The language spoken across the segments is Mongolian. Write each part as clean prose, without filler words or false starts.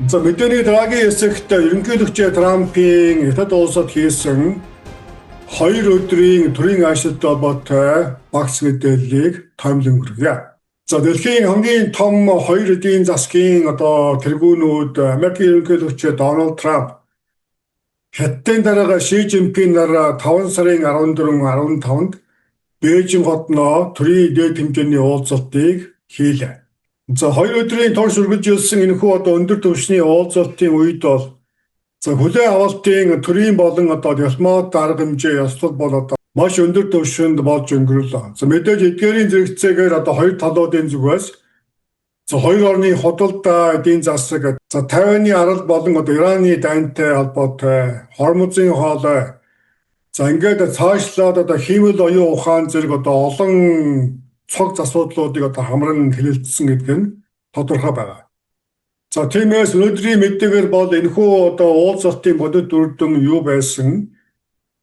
За мэдээний дараагийн хэсэгт ерөнхийлөгч Трампын Хятад улсад хийсэн 2 өдрийн төрийн ажилтны холбоотой багц мэдээллийг тоомлон хүргье. За дэлхийн хамгийн том 2 эдийн засгийн тэргүүнүүд Америкийн ерөнхийлөгч Дональд Трамп Хятадын дарга Ши Жинпин нар 5 сарын 14-15-нд Бээжин хотноо төрийн дээд хэмжээний уулзалтыг хийлээ. За 2 өдрийн турш үргэлжилсэн энэхүү өндөр түвшний уулзалтын үед бол хүлээн авалтын төрийн болон дипломат арга хэмжээ ёслол бол маш өндөр түвшинд болж өнгөрлөө. За мэдээж эдгээрийн зэрэгцээгээр хоёр талуудын зүгээс хоёр орны худалдаа эдийн засаг Тайваны арал болон Ираны дайнтай холбоотой Хормузын хоолой ингээд цаашлаад хиймэл оюун ухаан зэрэг олон цог асуудлуудыг хамран хэлэлцсэн гэдэг нь тодорхой байна. За тиймээс өнөөдрийн мэдээгээр бол энэхүү уулзалтын бодит үр дүн юу байсан?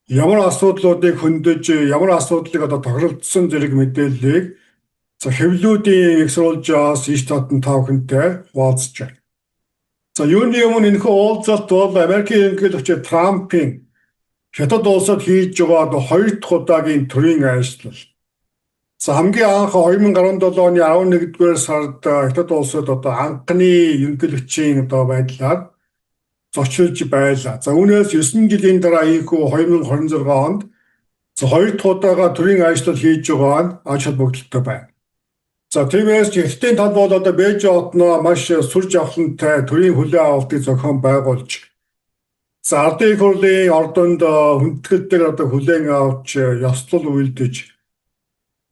Ямар асуудлуудыг хөндөж, ямар асуудлыг тохиролцсон зэрэг мэдээллийг хэвлэлүүдийн их сурвалжаас иш татан тав хүнтэй хуваалцж байна. За юуны өмнө энэхүү уулзалт бол Америкийн ерөнхийлөгч Трампын Хятад улсад хийж байгаа 2 дахь удаагийн төрийн ажил. За хамгийн анх 2017 оны 11-р сард Хятад улсад анхны ерөнхийлөгчийн байдлаар зочилж байлаа. За үүнээс 9 жилийн дараа ийхүү 2026 онд 2 дахь удаага төрийн ажил хийж байгаа нь ач холбогдолтой байна. За тиймээс Хятадын тал бол Бээжин хотноо маш сүр жавхлантай төрийн хүлээн авалтыг зохион байгуулж ардын их хурлын ордонд хүндэтгэлтэй хүлээн авч ёслол үйлдэж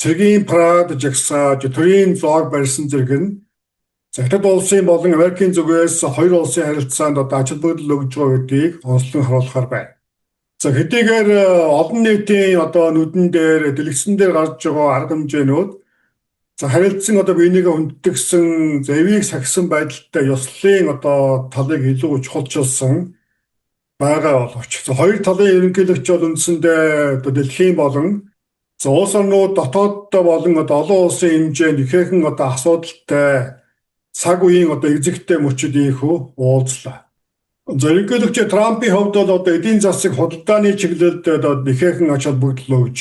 цэгийн парад жагсааж төрийн зоог барьсан зэрэг нь Хятад улсын болон Америкийн зүгээс хоёр улсын харилцаанд ач холбогдол өгж байгаа гэдгийг онцлон харуулахар байна. За хэдийгээр олон нийтийн нүдэн дээр дэлгэцэн дээр гарч байгаа арга хэмжээнүүд харилцан биенийгээ хүндэтгсэн эвийг сахисан байдалтай ёслолын талыг илүү чухалчилсан байгаа боловч хоёр талын ерөнхийлөгч бол үндсэндээ дэлхийн болон улс орнууд дотооддоо болон олон улсын хэмжээнд ихээхэн асуудалтай цаг үеийн эзэгтэй мөчид ийхүү уулзлаа. За ерөнхийлөгч Трампын хувьд бол эдийн засаг худалдааны чиглэлд ихээхэн ач холбогдол өгж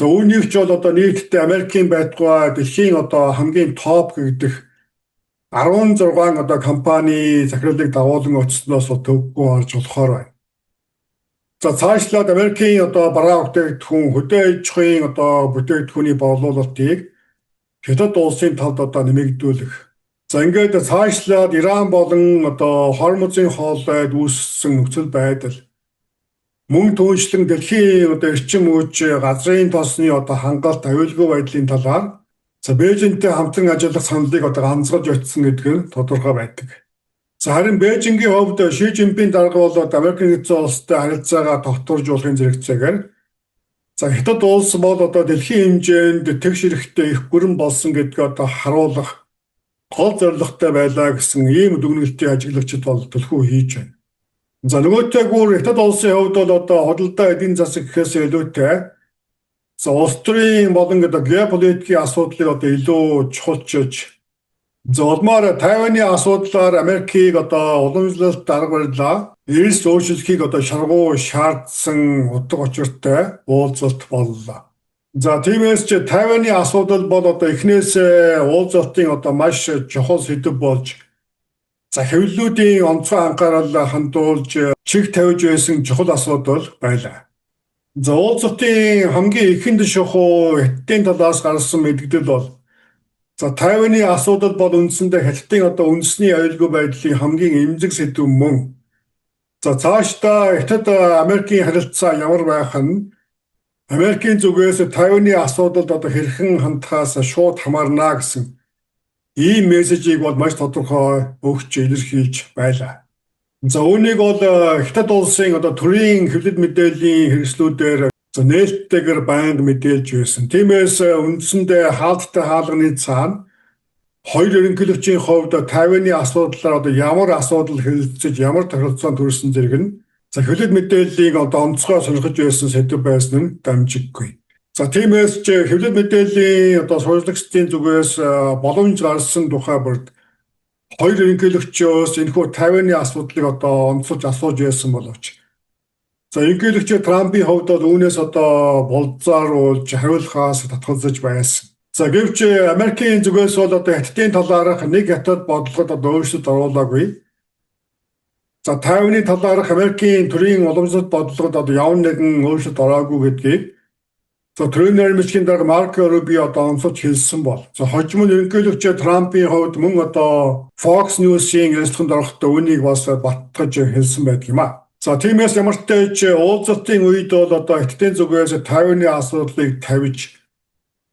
үүнийгч бол нийтдээ Америкийн байтугай дэлхийн хамгийн топ гэдэг 16 компани захирлыг дагуулan оцсноос төвгүй харж болохоор байна. За цаашлаад Америкийн бараа бүтээгдэхүүн хөдөө аж ахуйн бүтээгдэхүүний борлуулалтыг Хятад улсын талд нэмэгдүүлэх. За ингээд цаашлаад Иран болон Хормузын хоолойд үүссэн нөхцөл байдал мөн түүнчлэн дэлхийн эрчим хүч газрын тосны хангалт аюулгүй байдлын талаар Бээжинтэй хамтран ажиллах саналыг ганцгаж очсон гэдэг нь тодорхой байдаг. Харин Бээжингийн хувьд Ши Жинпин дарга бол Америкийн нэгдсэн улстай харилцаагаа тогтворжуулахын зэрэгцээгээр Хятад улс бол дэлхийн хэмжээнд тэгш хэрэгтэй их гүрэн болсон гэдгийг харуулах гол зорилготой байлаа гэсэн ийм дүгнэлтийн ажиглагчид бол төлхөө хийж байна. За нөгөөтэйгүр Хятад улсын хувьд бол худалдаа эдийн засаг гэхээс илүүтэй улс төрийн болон геополитикийн асуудлыг илүү чухалчилж улмаар Тайваны асуудлаар Америкийг уламжлалт арга барилаа эрс өөрчлөхийг шаргуу шаардсан утга учиртай уулзалт боллоо. За тиймээс ч Тайваны асуудал бол эхнээсээ уулзалтын маш чухал сэдэв болж хэвлэлүүдийн онцгой анхаарал хандуулж чиг тавьж байсан чухал асуудал байлаа. Уулзалтын хамгийн ихэнд шухуу Хятадын талаас гарсан мэдгдэл бол Тайваны асуудал бол үндсэндээ Хятадын үндэсний аюулгүй байдлын хамгийн эмзэг сэдэв мөн. Цаашдаа Хятад Америкийн харилцаа ямар байх нь Америкийн зүгээс Тайваны асуудалд хэрхэн хандхаас шууд хамаарна гэсэн ийм мессежийг бол маш тодорхой өгч илэрхийлж байлаа. Үүнийг бол Хятад улсын төрийн хэвлэл мэдээллийн хэрэгслүүдээр нээлттэйгээр байнга мэдээлж байсан. Тиймээс үндсэндээ хаалттай хаалганы цаана хоёр ерөнхийлөгчийн хувьд Тайваны асуудлаар ямар асуудал хэлэлцэж ямар тохиролцоонд хүрсэн зэрэг нь хэвлэл мэдээллийг онцгой сонирхож байсан сэдэв байсан нь дамжиггүй. Тиймээс ч хэвлэл мэдээллийн сурвалжлагчдын зүгээс боломж гарсан тухай бүрд хоёр ерөнхийлөгчөөс энэхүү Тайваны асуудлыг одоо онцолж асууж байсан боловч за ерөнхийлөгч Трампын хувьд бол үүнээс одоо болзааруулж хариулахаас татгалзаж байсан. За гэвч Америкийн зүгээс бол одоо хятадын талаарх нэг хятад бодлогод одоо өөрчлөлт оруулаагүй. За Тайваны талаарх Америкийн төрийн уламжлалт бодлогод одоо явна нэгэн өөрчлөлт ороогүй гэдгийг за төрийн нэрмжийн дарга Марко Рубио одоо онцолж хэлсэн бол. За хожим нь ерөнхийлөгч Трампын хувьд мөн одоо Fox News-ийн ярилцлаганд орохдоо үүнийг бас баттгаж хэлсэн байдаг юм а. За тиймээс ямар ч тач уулзалтын үед бол одоо хятадын зүгээс Тайваны асуудлыг тавьж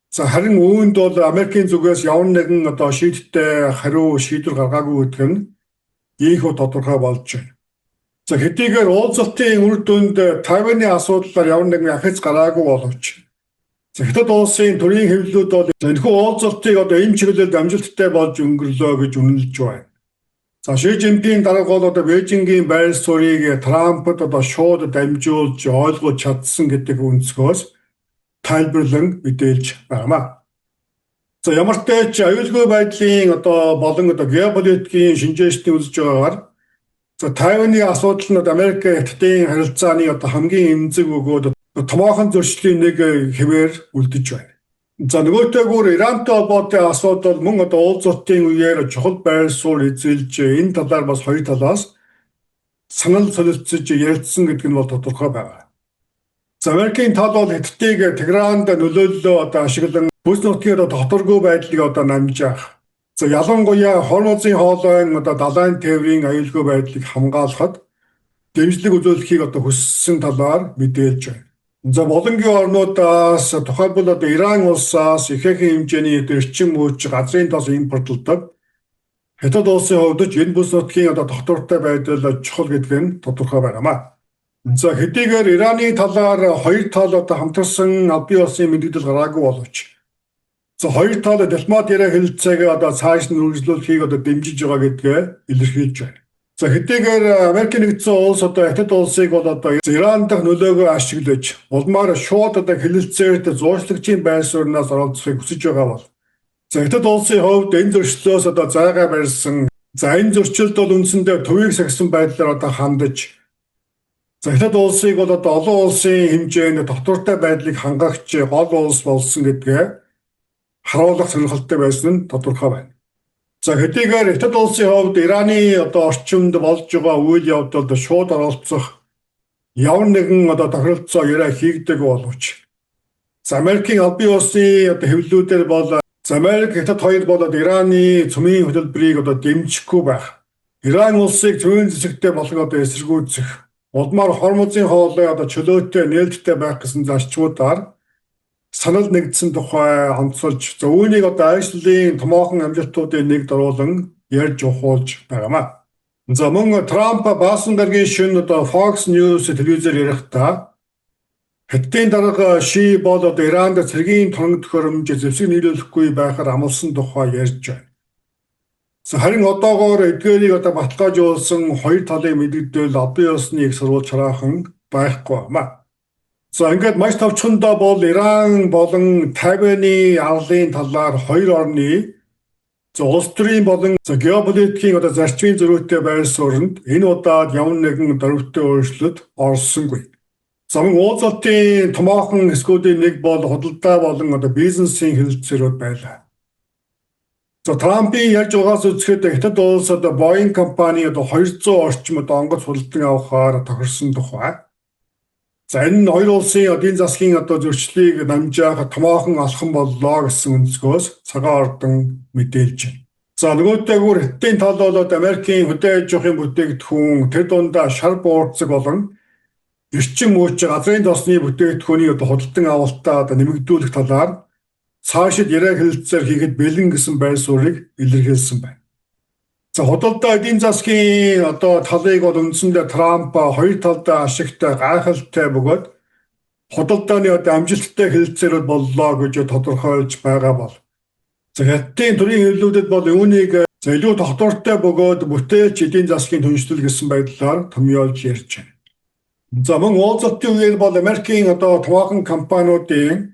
за харин үүнд бол Америкийн зүгээс явна нэгэн одоо шийдтэй хариу шийдвэр гаргаагүй гэдэг нь ийхүү тодорхой болж байна. За хэдийгээр уулзалтын үр дүнд Тайваны асуудлаар явна нэгэн ахиц гараагүй боловч за хятад улсын төрийн хэвлэлүүд бол энэхүү уулзалтыг одоо энэ чиглэлд амжилттай болж өнгөрлөө гэж үнэлж байна. За Ши Жинпинг дарга бол одоо Бээжингийн байр суурийг Трампд одоо шууд дамжуулж ойлгож чадсан гэдэг өнцгөөс тайлбарлан мэдээлж байна. За ямар ч тач аюулгүй байдлын одоо болон одоо геополитикийн шинжээчдийн үзэж байгаагаар за Тайваны асуудал нь Америк хятадын харилцааны одоо хамгийн эмзэг өгөөд томоохон зөрчлийн нэг хэвээр үлдэж байна. За нөгөөтэйгүр Ирантай холбоотой асуудал мөн одоо уулзалтын үеэр чухал байр суурь эзэлж энэ талаар бас хоёр талаас санал солилцож ярилцсан гэдэг нь бол тодорхой байна. За Америкийн тал бол хятадыг Техранд нөлөөллөө одоо ашиглан бүс нутгийн одоо доторгүй байдлыг одоо намжаах. За ялангуяа Хормузын хоолойн одоо далайн тээврийн аюулгүй байдлыг хамгаалахад дэмжлэг үзүүлэхийг одоо хүссэн талаар мэдээлж байна. За болонгийн орнуудаас тухайлбал одоо Иран улсаас ихээхэн хэмжээний эрчим мууч газрын тос импортлдог. Хятад улсын хувьд ч энэ бүс нутгийн одоо доктортой байдал чухал гэдэг нь тодорхой байна. За хэдийгээр Ираны талаар хоёр тал одоо хамтарсан албан ёсны мэдээлэл гараагүй боловч за хоёр тал дипломат яриа хэлэлцээг одоо цааш нь үргэлжлүүлэхийг одоо дэмжиж байгаа гэдгээ илэрхийлж байна. За хэдийгээр Америк нэгдсэн улс одоо хятад улсыг бол одоо Иран дахь нөлөөгөө ашиглаж улмаар шууд одоо хэлэлцээрт зуурчлагчийн байр сууриас оролцохыг хүсэж байгаа бол за хятад улсын хувьд энэ зөрчлөөс одоо зайгаа барьсан за энэ зөрчилд бол үндсэндээ төвийг сахисан байдлаар одоо хандаж за хятад улсыг бол одоо олон улсын хэмжээнд доктортой байдлыг хангагч гол улс болсон гэдгээ харуулах сонирхолтой байсан нь тодорхой байна. За хэдийгээр хятад улсын хувьд Ираны одоо орчимд болж байгаа үйл явдалд шууд оролцох ямар нэгэн одоо тохиролцоо яриа хийгдэг боловч за Америкийн албан ёсны одоо хэвлэлүүдээр бол за Америк хятад хоёр бол Ираны цөмийн хөтөлбөрийг одоо дэмжихгүй байх. Иран улсыг цөмийн зэвсэгтэй болгон одоо эсэргүүцэх улмаар Хормузын хоолой одоо чөлөөтэй нээлттэй байх гэсэн зарчмуудаар санал нэгдсэн тухай онцолж за үүнийг одоо ажлын томоохон амжилтуудын нэгд оруулан ярьж ухуулж байна. За мөн Трамп баасан даргийн шөнө одоо Fox News телевизээр ярихдаа хятадын дарга Ши бол одоо Иранд цэргийн тоног төхөөрөмж зэвсэг нийлүүлэхгүй байхаар амласан тухай ярьж байна. За харин одоогоор эдгээрийг одоо баталгаажуулсан хоёр талын мэдээлэл албан ёсны их сурвалж хараахан байхгүй байна. За ингээд маш товчхондоо бол Иран болон Тайваны арлын талаар хоёр орны за улс төрийн болон за геополитикийн одоо зарчмын зөрүүтэй байр сууринд энэ удаад ямар нэгэн дөрвөлтэй өөрчлөлт орсонгүй. За мөн уулзалтын томоохон хэсгүүдийн нэг бол худалдаа болон одоо бизнесийн хэлэлцээрүүд байлаа. За Трампын ярьж байгаас үзэхэд хятад улс одоо Boeing компани одоо 200 орчим одоо онгоц худалдан авахаар тохирсон тухай. За энэ хоёр улсын эдийн засгийн одоо зөрчлийг намжаах томоохон алхам боллоо гэсэн өнцгөөс цагаан ордон мэдээлж байна. За нөгөөтэйгүр хятадын тал бол Америкийн хөдөө аж ахуйн бүтээгдэхүүн тэр дундаа шар буурцаг болон эрчим мууч газрын тосны бүтээгдэхүүний одоо худалдан авалтаа одоо нэмэгдүүлэх талаар цаашид яриа хэлэлцээр хийхэд бэлэн гэсэн байр суурийг илэрхийлсэн байна. За худалдаа эдийн засгийн одоо талыг бол үндсэндээ Трамп хоёр талдаа ашигтай гайхалтай бөгөөд худалдааны одоо амжилттай хэлэлцээрүүд боллоо гэж тодорхойлж байгаа бол за хятадын төрийн хэвлэлүүдэд бол үүнийг за илүү тогтвортой бөгөөд бүтээлч эдийн засгийн түншлэл гэсэн байдлаар томьёолж ярьж байна. За мөн уулзалтын үеэр бол Америкийн одоо томоохон компаниудын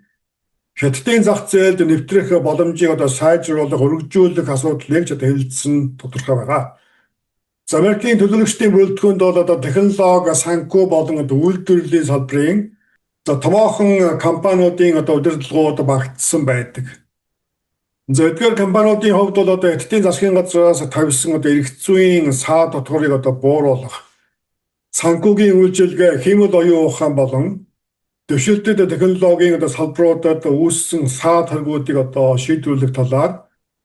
Хятадын зах зээлд нэвтрэх боломжийг сайжруулах, өргөжүүлэх асуудлыг хэлэлцсэн тодорхой байгаа. Америкийн төлөөлөгчдийн бүрэлдэхүүнд бол технологи, санхүү болон үйлдвэрлэлийн салбарын томоохон компаниудын удирдлагууд багтсан байдаг. Эдгээр компаниудын хувьд бол Хятадын засгийн газраас тавьсан эрх зүйн саад дотгорыг бууруулах, санхүүгийн үйлчилгээ, хиймэл оюун ухаан болон дэвшилтэд технологийн салбаруудад үүссэн саад хоригуудыг шийдвэрлэх талаар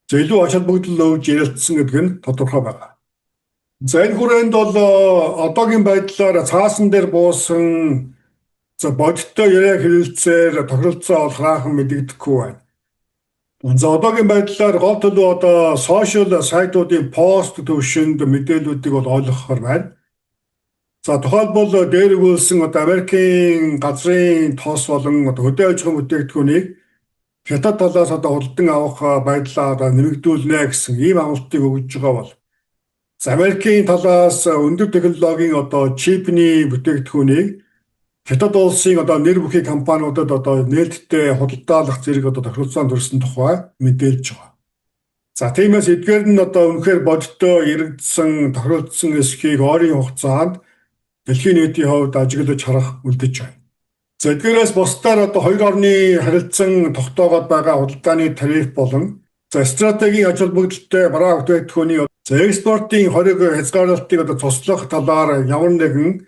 илүү ач холбогдол өгж ярилцсан гэдэг нь тодорхой байна. Энэ хүрээнд бол одоогийн байдлаар цаасан дээр буусан бодиттой яриа хэлэлцээр тохиролцоо олохраахан мэдэгдэхгүй байна. Одоогийн байдлаар гол төлөв сошиал сайтуудын пост төвшөнд мэдээллүүдийг ойлгохоор байна. Тухайлбал дээр өгүүлсэн Америкийн газрын тос болон хөдөө аж ахуйн бүтээгдэхүүнийг Хятад талаас худалдан авах байдлаа нэмэгдүүлнэ гэсэн ийм амлалтыг өгж байгаа бол Америкийн талаас өндөр технологийн чипний бүтээгдэхүүнийг Хятад улсын нэр бүхий компаниудад нээлттэй худалдаалах зэрэг тохиролцоо төрсөн тухай мэдээлж байгаа. Тиймээс эдгээр нь үнэхээр бодиттой яригдсан тохиролцсон эсхийг ойрын хугацаанд дэлхийн нийтийн хувьд ажиглаж харах үлдэж байна. Эдгээрээс бусдаар хоёр орны харилцан тогтоогод байгаа худалдааны тариф болон стратегийн ач холбогдолтой бараа бүтээгдэхүүний экспортын хориг хязгаарлалтыг туслах талаар ямар нэгэн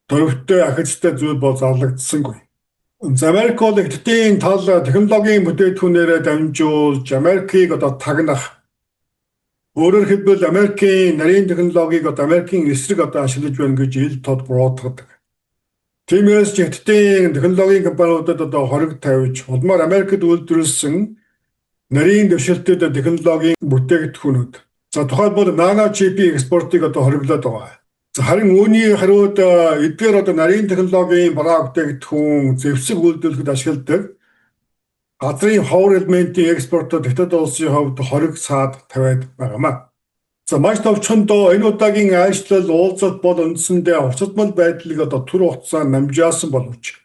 төвөгтэй ахицтай зүйл бол зарлагдсангүй. Америк бол Хятадын тал технологийн бүтээгдэхүүнээр дамжуулж Америкийг тагнах, өөрөөр хэлбэл Америкийн нарийн технологиг Америкийн эсрэг ашиглаж байна гэж ил тод буруутгадаг. Тиймээс Хятадын технологийн компаниудад хориг тавьж улмаар Америкт үйлдвэрлэсэн нарийн дэвшилтэд технологийн бүтээгдэхүүнүүд тухайлбал нано чипийн экспортыг хориглоод байгаа. Харин үүний хариуд эдгээр нарийн технологийн бараа бүтээгдэхүүн зэвсэг үйлдвэрлэхэд ашигладаг газрын ховор элементийн экспортод Хятад улсын хувьд хориг саад тавиад байгаамаа. Маш товчхондоо энэ удаагийн айлчлал уулзалт бол үндсэндээ хувцасмал байдлыг түр хугацаанд намжаасан боловч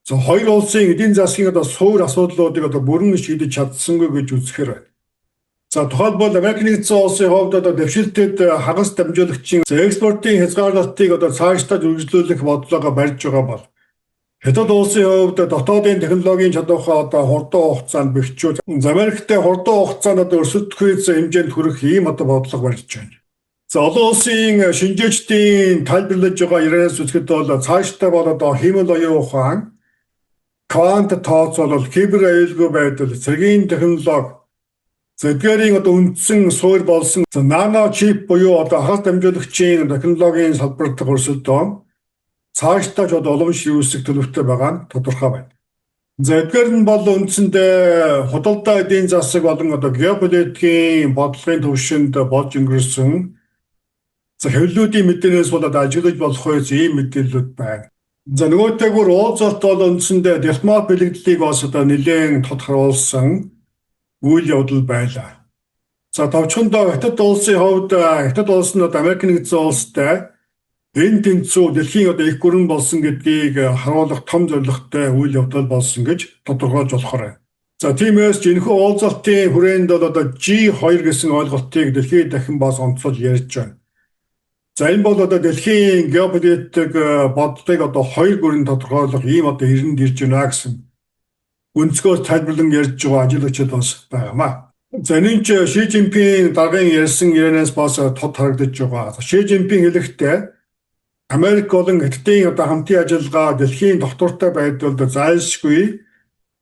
хоёр улсын эдийн засгийн суур асуудлуудыг бүрэн шийдэж чадсангүй гэж үзэхээр байна. Тухайлбал Америк нэгдсэн улсын хувьд дэвшилтэд хагас дамжуулагчийн экспортын хязгаарлалтыг цаашдаа үргэлжлүүлэх бодлого барьж байгаа бол Хятад улсын хувьд дотоодын технологийн чадвараа хурдан хугацаанд бэхжүүл Америктэй хурдан хугацаанд өрсөлдөхгүй хэмжээнд хүрэх ийм бодлого барьж байна. Олон улсын шинжээчдийн тайлбарлаж байгаа ярианаас үзэхэд бол цаашдаа бол хиймэл оюун ухаан, квант тооцоолол, кибер аюулгүй байдал, цэргийн технологи эдгээрийн үндсэн суурь болсон нано чип буюу хагас дамжуулагчийн технологийн салбарт өрсөлдөөн цаашдаа уламжлал үүсэх төлөвтэй байгаа нь тодорхой байна. Эдгээр нь бол үндсэндээ худалдаа эдийн засаг болон геополитикийн бодлогын төвшөнд болж өнгөрсөн хэвлэлүүдийн мэдээнээс бол ажиглаж болох ийм мэдээлэлүүд байна. Нөгөөтэйгүр уулзалт бол үндсэндээ дипломат бэлэгдлийг бас нэлээд тодорхойлсон үйл явдал байлаа. Товчхондоо Хятад улсын хувьд Хятад улс нь Америк нэгдсэн улстай энэ тэнцүү дэлхийн их гүрэн болсон гэдгийг харуулах том зорилготой үйл явдал болсон гэж тодорхойлж болохоор байна. Тиймээс энэхүү уулзалтын хүрээнд бол G2 гэсэн ойлголтыг дэлхийд дахин бас онцлож ярьж байна. Энэ бол дэлхийн геополитик бодлогыг хоёр гүрэн тодорхойлох ийм эрэнд ирж байна гэсэн өнцгөөс тайлбарлан ярьж байгаа ажиллагчид бас байгаамаа. Энэ ч Ши Цзиньпин даргын ярьсан ярианаас бас тод харагдаж байгаа. Ши Цзиньпин хэлэхдээ Америк болон Хятадын хамтын ажиллагаа дэлхийн доктортой байдалд зайлшгүй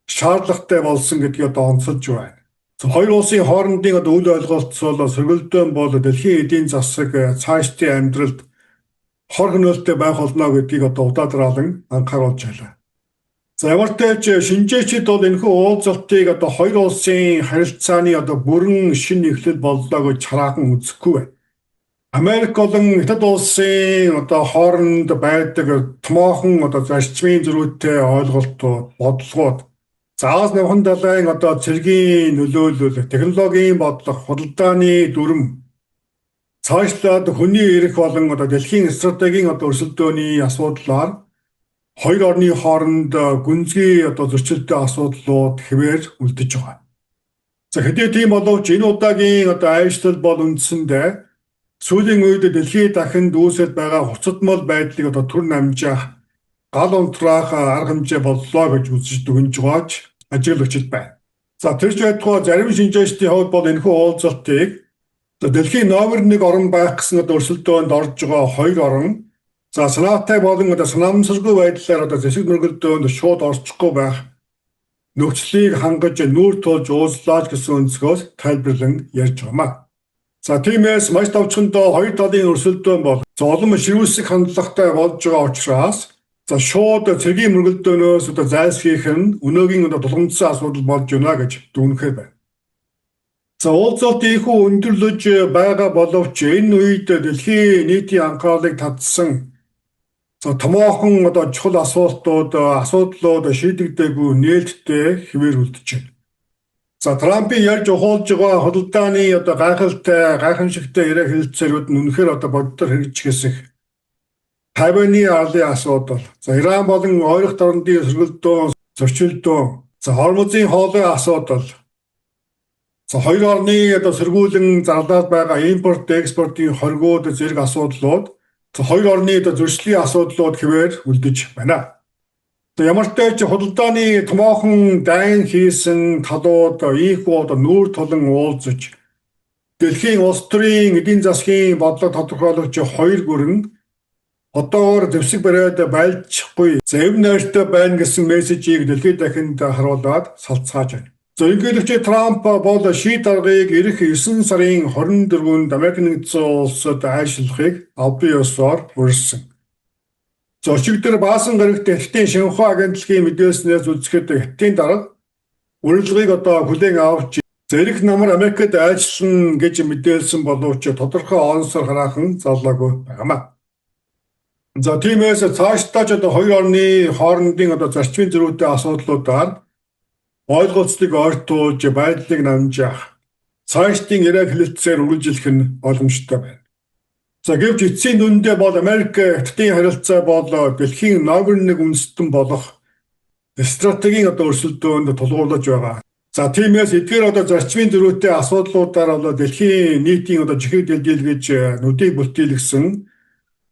шаардлагатай болсон гэдгийг онцолж байна. Хоёр улсын хоорондын үйл ойлголт бол сөргөлдөөн бол дэлхийн эдийн засаг цаашдын амьдралд хор хөнөөлтөй байх болно гэдгийг удаадаалан анхааруулж байлаа. Ямар ч тач шинжээчид бол энэхүү уулзалтыг хоёр улсын харилцааны бүрэн шинэ эхлэл боллоо гэж хараахан үзэхгүй байна. Америк болон Хятад улсын хооронд байдаг томоохон зарчмын зөрүүтэй ойлголтууд, бодлогууд заавал навхан далайн цэргийн нөлөөлөл, технологийн бодлого, худалдааны дүрм цаашлаад хүний эрх болон дэлхийн стратегийн өрсөлдөөний асуудлаар хоёр орны хооронд гүнзгий зөрчилтэй асуудлууд хэвээр үлдэж байгаа. За хэдий тийм боловч энэ удаагийн айлчлал бол үндсэндээ сүүлийн үед дэлхийд дахинд үүсэж байгаа хуцадмал байдлыг түр намжаах гал унтраах арга хэмжээ боллоо гэж үзэж дүгнж байгааж ажиглагчд байна. За тэр ч байтугай зарим шинжээчдийн хувьд бол энэхүү уулзалтыг дэлхийн номер 1 орн байх гэсэн өрсөлдөөнд орж байгаа хоёр орн санаатай болон санамсаргүй байдлаар зэсэг мөргөлдөөнд шууд орчихгүй байх нөхцөлийг хангаж нүүр тулж ууслаач гэсэн өнцгөөс тайлбарлан ярьж байгаамаа. За тиймээс маш товчхондоо хоёр талын өрсөлдөөн бол улам ширүүсэх хандлагатай болж байгаа учраас шууд цэргийн мөргөлдөөнөөс зайлсхийх нь өнөөгийн тулгамдсан асуудал болж байна гэж дүгнэхээр байна. Уулзалтын ихүү өндөрлөж байгаа боловч энэ үед дэлхийн нийтийн анхаарлыг татсан томоохон чухал асуудлууд шийдэгдээгүй нээлттэй хэвээр үлдэж байна. Трампын ярьж ухуулж байгаа худалдааны гайхамшигтай яриа хэлэлцээрүүд нь үнэхээр боддоор хэрэгжихээсэх Тайваны арлын асуудал, Иран болон ойрох орнуудын сөргөлдөөн, зөрчилдөөн, Хормузын хоолойн асуудал, хоёр орны сөргүүлэн зарлаад байгаа импорт, экспортын хоригууд зэрэг асуудлууд, хоёр орны зөрчлийн асуудлууд хэвээр үлдэж байна. Ямар ч тач худалдааны томоохон дайн хийсэн талууд ийхүү нүүр тулан уулзаж дэлхийн улс төрийн эдийн засгийн бодлого тодорхойлогч хоёр гүрэн одоогоор дэвсэг бариад байлжчихгүй зөв найртай байна гэсэн мессежийг дэлхийд дахинд харуулад салцгааж байна. Ингээдэгч Трамп бол шийд аргыг ирэх 9 сарын 24-нд Америк нэгдсэн улсад айлшлахыг албан ёсоор хүргэсэн. Өчигдөр Баасан гарагт Хятадын Шинхуа агентлагийн мэдээлснээс үзэхэд Хятадын дарга урилгыг хүлээн авч зэрэг намар Америкт айлчлан гэж мэдээлсэн боловч тодорхой онцлог хараахан зарлаагүй байгаамаа. Тиймээс цаашдаа хоёр орны хоорондын зарчмын зөрүүтэй асуудлуудаар ойлголцлыг ойртуулж байдлыг намжаах цаашдын яриа хэлэлцээр үргэлжлэх нь боломжтой байна. Гэвч эцсийн дүндээ бол Америк Хятадын харилцаа бол дэлхийн номер 1 үндэстэн болох стратегийн өрсөлдөөнд тулгуурлаж байгаа. Тиймээс эдгээр зарчмын зөрүүтэй асуудлуудаар дэлхийн нийтийн жихийг дэлдэлгэж нүдийг бүлтийлгсэн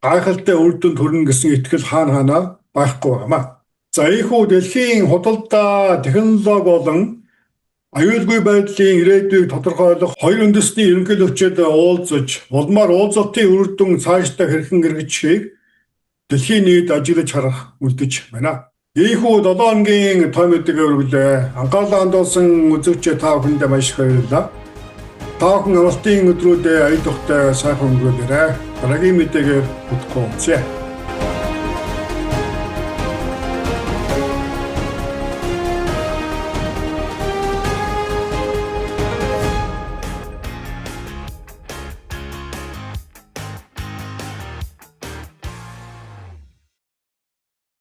гайхалтай үр дүнд хүрнэ гэсэн итгэл хаана байхгүй байна. Ийхүү дэлхийн худалдаа, технологи болон аюулгүй байдлын ирээдүйг тодорхойлох хоёр үндэсний ерөнхийлөгчид уулзаж, улмаар уулзалтын үр дүн цаашдаа хэрхэн хэрэгжихийг дэлхийн нийт ажиглаж харах үлдэж байна. Ийхүү 7 хоногийн той мэдээ өргөлөө. Анхаарлаа хандуулсан үзэгч та бүхэндээ маш их баярлалаа. Та бүхэн амралтын өдрүүдэд аян тухтай сайхан өнгөрөөрэй. Дараагийн мэдээгээр бүтгэн.